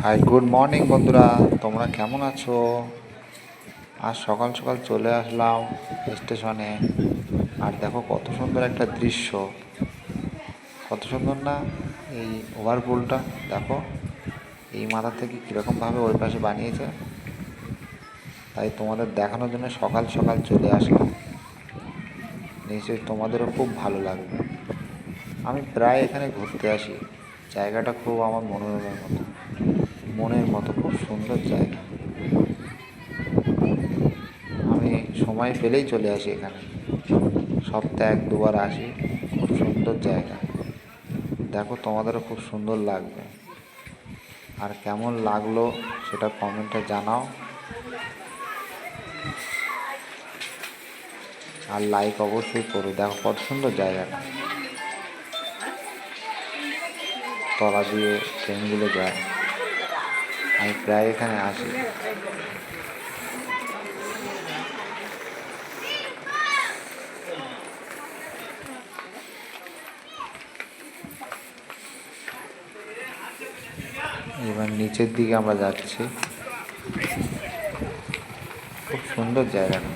High, good morning বন্ধুরা। তোমরা কেমন আছো? আজ সকাল সকাল চলে আসলাম স্টেশনে। আর দেখো কত সুন্দর একটা দৃশ্য, কত সুন্দর না? এই ওভারপুলটা দেখো, এই মাথা থেকে কীরকমভাবে ওই পাশে বানিয়েছে, তাই তোমাদের দেখানোর জন্য সকাল সকাল চলে আসলাম। নিশ্চয়ই তোমাদেরও খুব ভালো লাগবে। আমি প্রায় এখানে ঘুরতে আসি। জায়গাটা খুব আমার মনের মতো খুব সুন্দর জায়গা। আমি সময় পেলেই চলে আসি এখানে, সপ্তাহে 1-2 বার আসি। খুব সুন্দর জায়গা। দেখো তোমাদেরও খুব সুন্দর লাগবে। আর কেমন লাগলো সেটা কমেন্টে জানাও, আর লাইক অবশ্যই করো। দেখো কত সুন্দর জায়গাটা, তলা দিয়ে ট্রেনগুলো যায়। আমি প্রায় এখানে আসি। এবার নিচের দিকে আমরা যাচ্ছি। খুব সুন্দর জায়গাটা।